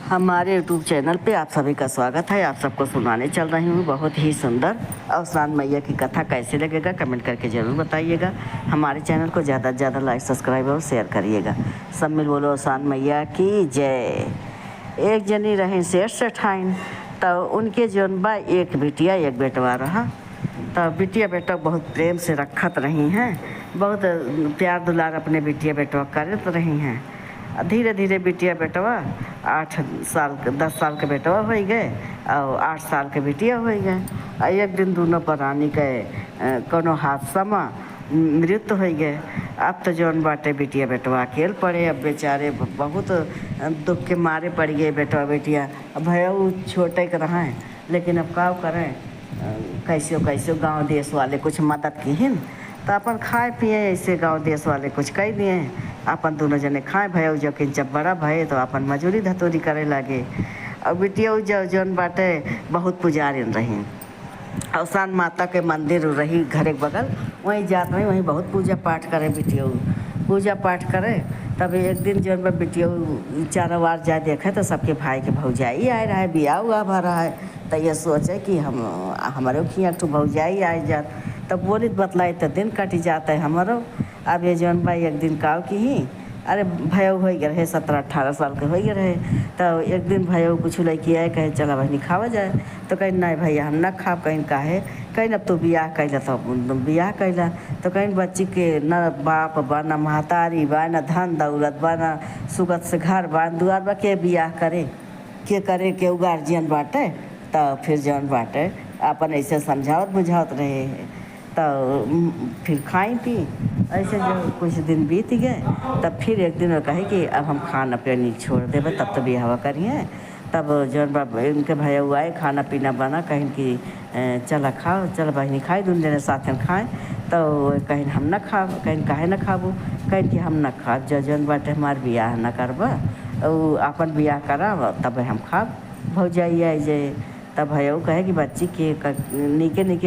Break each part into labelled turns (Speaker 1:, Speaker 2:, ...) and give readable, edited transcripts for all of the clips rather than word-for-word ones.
Speaker 1: हमारे YouTube channel पे आप सभी का स्वागत है। आप सबको सुनाने चल रही हूँ बहुत ही सुंदर अवसान मैया की कथा। कैसे लगेगा कमेंट करके ज़रूर बताइएगा। हमारे चैनल को ज़्यादा से ज़्यादा लाइक सब्सक्राइब और शेयर करिएगा। सब मिल बोलो अवसान मैया की जय। एक जनी रही शेर से ठाइन, तो उनके जौन बा एक बिटिया एक बेटवा रहा। तो बिटिया बेटा बहुत प्रेम से रखत रही हैं, बहुत प्यार दुलार अपने बिटिया बेटवा करत रही हैं। धीरे धीरे बिटिया बेटवा 10 साल के बेटवा हो गए और 8 साल के बिटिया हो गए। एक दिन दोनों प्राणी के कोनो हादसा में मृत्यु हो गए। अब तो जौन बाटे बिटिया बेटवा अकेले पड़े। अब बेचारे बहुत दुख के मारे पड़ गए बेटवा बेटिया। अब भैया छोटे के रहें, लेकिन अब का करें, कैसे गांव देश वाले कुछ मदद की हिन, तो अपन खाए पिए ऐसे गांव देश वाले कुछ कह दिए। अपन दोनों जने खाए भैया जोकिन जब बड़ा भये तो अपन मजूरी धतूरी करे लगे। और बिटिया जौन बाटे बहुत पुजारी रही। अवसान माता के मंदिर रही घर के बगल, वहीं जात रही, वहीं बहुत पूजा पाठ करे बिटिया। पूजा पाठ करे तब एक दिन जौन बा बिटिया चारों बार जाए देखे तो सबके भाई के भौजाई आए रहा है, बियाह हुआ भर रहा है। तो ये सोचे कि हमारे खिया तो भौजाई आए जात, तब बोली बतलाई तो दिन कट जाता है हमारो। अब ये जौन भाई एक दिन काव की ही, अरे भैया हो गए रहे 17-18 साल के हो गए रहे। तो एक दिन भैया कुछ लड़की आए, कहे चला बहनी खावा जाए। तो कहीं नहीं भैया हम ना खाब। कहीं काहे, कहीं अब तो बियाह कैला, तो बियाह कैला तो कहीं बच्ची के न बाप बा न महतारी बा न धन दौलत बा न सुगत से घर बा दुआर बा, के बियाह करे के गार्जियन बाटे। तो फिर जौन बाटे अपन ऐसे समझावत बुझावत रहे। तो फिर खाई पी ऐसे जो कुछ दिन बीत गए। तब फिर एक दिन वो कहे कि अब हम खाना पीना छोड़ देवे, तब तो बिहावा करिए। तब जौन बाबा इनके भैया आए, खाना पीना बना, कहीं कि चला खाओ, चल बहनी खाए, दोनों जने साथ में खाएँ। तो कहीं हम न खाब, कहीं काहे न खाबू, कहीं कि हम न खाब जौन बाटे हमार बियाह न करबा, और अपन बियाह करा तब हम खाब भौजाई आए जे। तब भैया कहे कि बच्ची के निके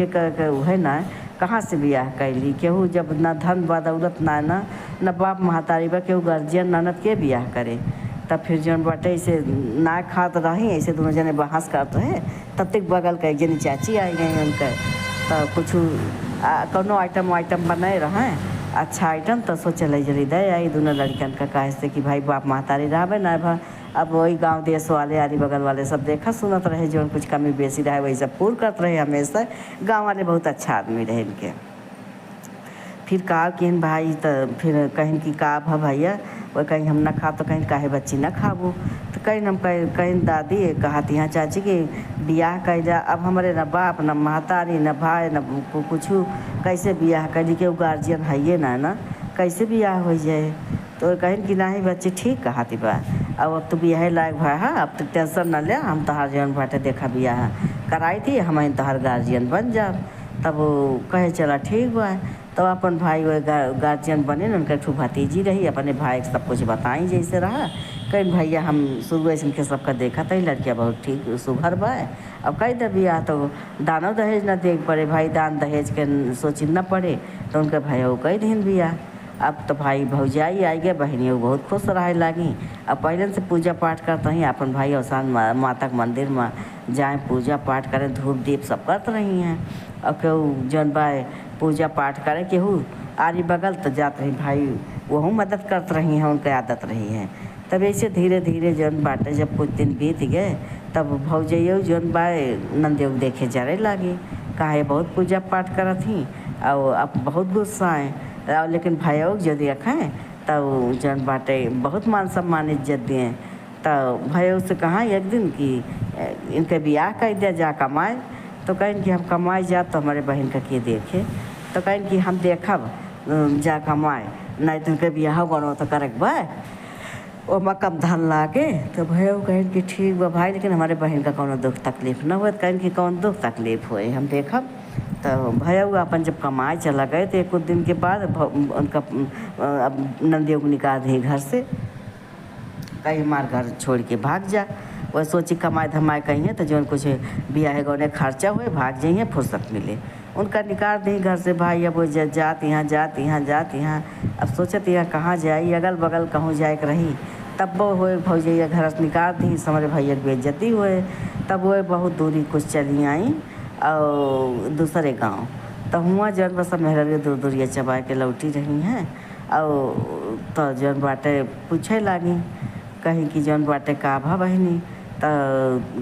Speaker 1: है ना, कहाँ से बियाह कैली, केहू जब न धन बा दौलत न बाप महतारी बा, केहू गार्जियन ननद के बियाह करे। तब फिर जौन बाटे ऐसे ना खात रही, ऐसे दोनों जने बहस करते रहे। तब तक बगल का एक जनी चाची आई गई उनका। तो कुछ कोनो आइटम बनाए रहे, अच्छा आइटम। तो सोचे जल्दी दे आई दोनों लड़कियन का, कहे से कि भाई बाप महतारी रहे ना भा। अब वही गांव देश वाले आरी बगल वाले सब देखा सुनत रहे, जो कुछ कमी बेसी रहे वही सब पूर्ण करते रहे हमेशा। गांव वाले बहुत अच्छा आदमी रहे इनके। फिर कहा कि भाई, तो फिर कहीं कि का भा भैया, वो कहीं हम न खा, तो कहीं काहे बच्ची न खाबू। तो कहीं हम कहीं दादी कहती यहाँ चाची कि बियाह कैला, अब हमारे न बाप न महतारी न भाई न कुछ, कैसे बियाह कैली, के गार्जियन है ना कैसे बियाह हो जाए। तो कहीं कि नहीं बच्ची ठीक कहती बा, अब तो बियाह लायक भाई है, अब तो टेंशन न ले, हम तोहार जौन बाटे देखा बियाह कराई थी, हम तोहार गार्जियन बन जाब। तब वो कहे चला ठीक बा। तो अपन भाई वो गार्जियन बने न, उनका ठू भतीजी रही, अपने भाई को सब कुछ बताई जैसे रहा। कहीं भैया हम शुरू से इनके सबका देखा था, लड़कियाँ बहुत ठीक सुघर बा। अब कई दे बियाह तो दानो दहेज न देख पड़े, भाई दान दहेज के सोची न पड़े। तो उनके भैया वो कई दिन बियाह। अब तो भाई भौजाई आई गए, बहनियों बहुत खुश रहे लगी। अब पहले से पूजा पाठ करते ही अपन भाई अवसान माता के मंदिर में जाए पूजा पाठ करें, धूप दीप सब करते रही हैं। और केहू जौन बाय पूजा पाठ करे, केहू आरी बगल तो जात रही भाई, वह मदद करते रही हैं, उनके आदत रही है। तब ऐसे धीरे धीरे जौन बाटे जब कुछ दिन बीत गए, तब भौजैया जौन बाय नंदेव देखे जरे लगी, काहे बहुत पूजा पाठ करत ही। और अब बहुत गुस्सा आए, लेकिन भैया यदि रखें तब जौन बाटे बहुत मान सम्मान इज्जत दिए। तो भैया से कहा एक दिन कि इनके बियाह कर दिया, जा कमाए। तो कहें कि हम कमाए जा, तो हमारे बहन का के देखे। तो कहें कि हम देखब जा कमाए, नहीं तो इनके बियाह बनो तो करक बा वो कम धन ला के। तो भैया कहें कि ठीक बा भाई, लेकिन हमारे बहन का कोनो दुख तकलीफ न हुए। कहें कि कौन दुख तकलीफ हुए हम देखब। तो भैया अपन जब कमाए चला गए, तो कुछ दिन के बाद उनका अब नंदियों को निकाल दी घर से, कहीं हमारे घर छोड़ के भाग जा। वह सोची कमाए धमाए कहीं है तो जो कुछ बियाह गौने खर्चा हुए भाग जाइए, फुर्सत मिले। उनका निकाल दी घर से भाई। अब वो जात यहाँ अब सोचत यहाँ कहाँ जाई, अगल बगल कहूँ जाए रही। तब वो होए भौजैया घर से निकाल दी, हमारे भैया की बेइज्जती हुए। तब वो बहुत दूरी कुछ चली आई और दूसरे गांव, तो हुआ जौन बस मेहर दूर दूरिया चबा के लौटी रही हैं। और तो जौन बाटे पूछे लागी, कहीं कि जौन बाटे का भा बहिनी, तो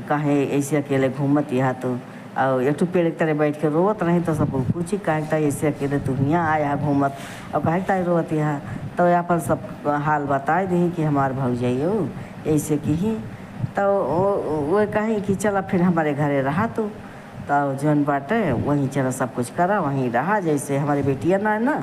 Speaker 1: कहे ऐसे अकेले घूमत यहाँ तो, और एक पेड़ एक तरह बैठ के रोवत रही। तो सब पूछी कहे ऐसे अकेले तू यहाँ आया घूमत और कहे ताई रोवत यहाँ। तो अपन सब हाल बताए दी कि हमार भौजाइयो ऐसे की ही। तो वो कहीं कि चला फिर हमारे घरे रहा तो जौन बाटे वहीं चला सब कुछ करा, वहीं रहा। जैसे हमारी बेटियाँ ना है ना,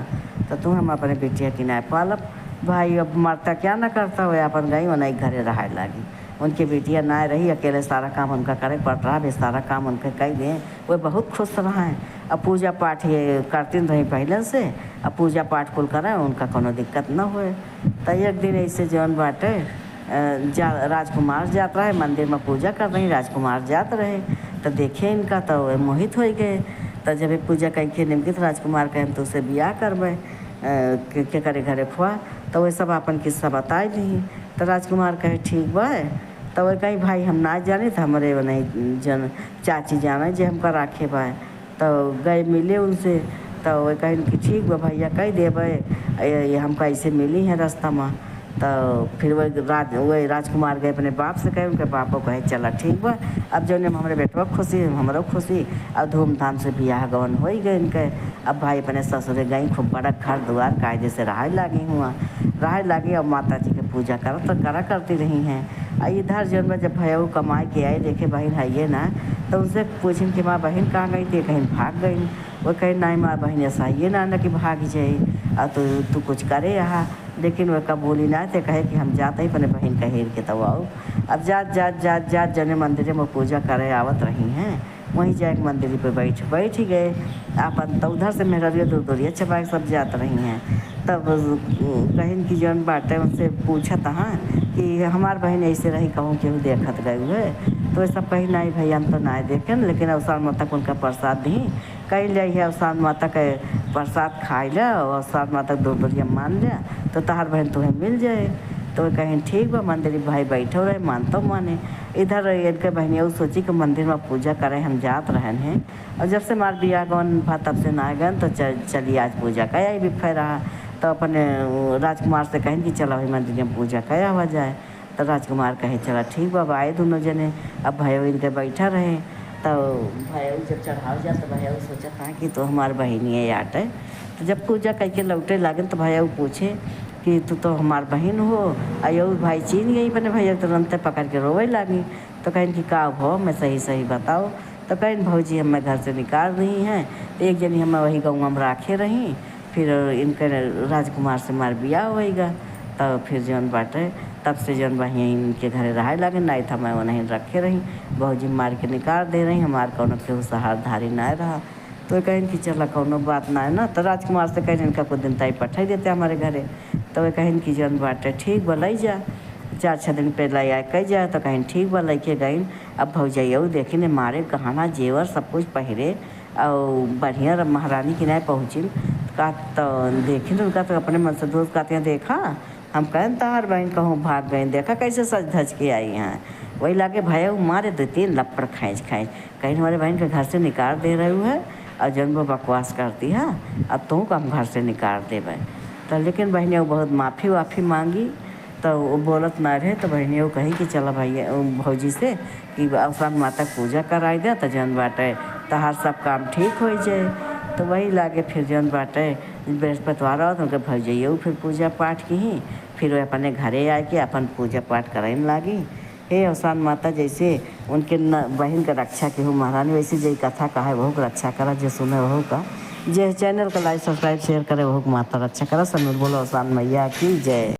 Speaker 1: तो तुम हम अपने बेटिया की ना पालब भाई, अब मरता क्या ना करता, वह अपन गई वही घरे रहा लागी। उनकी बेटियाँ ना रही, अकेले सारा काम उनका करे पड़ रहा है, सारा काम उनके कह दें। वो बहुत खुश रहा है। अब पूजा पाठ ये करती रही पहले से, अब पूजा पाठ कुल करें, उनका कोनो दिक्कत ना हुए। तो एक दिन ऐसे जौन बाटे राजकुमार जात रहे मंदिर में पूजा कर रही, राजकुमार जात रहे तो देखे इनका तो मोहित हो गए। तो जब पूजा करके निमकित राजकुमार कहे तो उसे ब्याह करबे के करे घरे खुआ। तो वह सब अपन किस्सा बताए दी। तो राजकुमार कहे ठीक बा। तो वह कही भाई हम ना जाने, तो हमारे नहीं जन चाची जाना जे हमका राखे बा। तो गए मिले उनसे, तो वह कहे कि ठीक बा भैया कह देवे, ये हमका ऐसे मिली है रास्ता में। तो फिर वही राजकुमार गए अपने बाप से कहे, उनके बाप को कहे चला ठीक बा। अब जो हमारे बेटवा खुशी हमारो खुशी, अब धूमधाम से बियाह गवन हो ही गए इनके। अब भाई अपने ससुरे गई, खूब बड़ा घर द्वार कायदे से रहा लागी हुआ, रहा लागी। अब माता जी की पूजा करा करती रही हैं। इधर जो जब भैया कमाए के आए देखे बहन है ये ना, तो उनसे पूछें कि माँ बहन कहाँ गई थी, कहीं भाग गई। वो कहे नहीं माँ बहन ऐसा ये ना कि भाग जाए, और तू कुछ करे यहाँ। लेकिन वह कबूली ना थे, कहे कि हम जाते ही अपने बहन कहेर के तब आओ। अब जात जने मंदिर में पूजा करे आवत रही हैं, वहीं जाके मंदिर पे बैठ ही गए अपन। तो उधर से मेहरिया दूर दूरिया चबा सब जात रही हैं। तब कहीं की जौन बाटे उनसे पूछत हाँ कि हमार बहन ऐसे रही, कहूँ केहू देखत गए हुए। तो ये सब कहीं नहीं भैया हम तो ना देखें, लेकिन अवसान माता को उनका प्रसाद दी कहीं ले है, अवसान माता के प्रसाद खाई ले और अवसान माता दूर दूरिया मान लिया तो तहार बहन तुम्हें मिल जाए। तो कहीं ठीक बा, मंदिर भाई बैठे रहे मानता माने। इधर इनके बहनिया वो सोची कि मंदिर में पूजा करें, हम जात रहे हैं। और जब से हमार बिया गवन भा तब से ना गए, तो चलिए आज पूजा कया ही बिफे रहा। तो अपने राजकुमार से कहें कि चलो भाई मंदिर में पूजा कया हुआ जाए। तो राजकुमार कहे चला ठीक बाबा आए दोनों जने। अब भैया इनके बैठा रहे, तो भैया जब चढ़ाव जा तो भैया सोचा था कि तो हमारे बहनी है याट है। तो जब पूजा करके लौटे लगे तो भैया पूछे कि तू तो हमार बहन हो। अयो भाई चीन गई अपने भैया तुरंत पकड़ के रोवे लगी। तो कहें कि का हो मैं सही बताओ। तो कहें भौजी हमें घर से निकाल रही हैं, तो एक जनी हमें वही गाँव में राखे रही, फिर इनके राजकुमार से मार बिया होएगा। तो फिर जौन बाटे तब से जौन बहिया इनके घरे रहे लगे, नहीं था मैं वो नहीं रखे रही। भौजी मार के निकाल दे रही, हमार कौनो केहू सहारधारी ना रहा। तो कहें कि चला कौनो बात ना है ना। तो राजकुमार से कहें इनका कुछ दिन ताई पठाई देते हमारे घरे। तो वे कहें कि जौन बाटे ठीक बा लई जा, 4-6 दिन पे लाई आए कह जाए। तो कहें ठीक बा लई के गई। अब भौजैया देखी ने मारे गहना जेवर सब कुछ पहिरे और बढ़िया महारानी की नहीं पहुँची का। तो देखी तो उनका तो अपने मन से दोस्त कहते हैं देखा हम कहें तहार बहन कहूँ भाग गए, देखा कैसे सज धज के आई हैं। वही लागे भैया मारे 2-3 लपड़ खींच कहीं हमारे बहन के घर से निकाल दे रही है और जन वो बकवास करती है, अब तुम को हम घर से निकाल देवे। तो लेकिन बहनिया बहुत माफ़ी मांगी, तो वो बोलत ना रहे। तो बहनिया वो कही कि चला भैया भौजी से कि अवसान माता पूजा कराई दे, तो जन बाटे तहार सब काम ठीक हो जाए। तो वही लागे फिर जौन बाटे बृहस्पतिवार हो तो उनके भौजैया फिर पूजा पाठ की ही, फिर वो अपने घरे आके अपन पूजा पाठ कराने लागी। हे अवसान माता जैसे उनके बहन का रक्षा की हो महारानी, वैसे जय कथा का है वह रक्षा करा, जो सुने वह का, जे चैनल का लाइक सब्सक्राइब शेयर करे वह माता रक्षा करा। सब बोलो अवसान मैया की जय।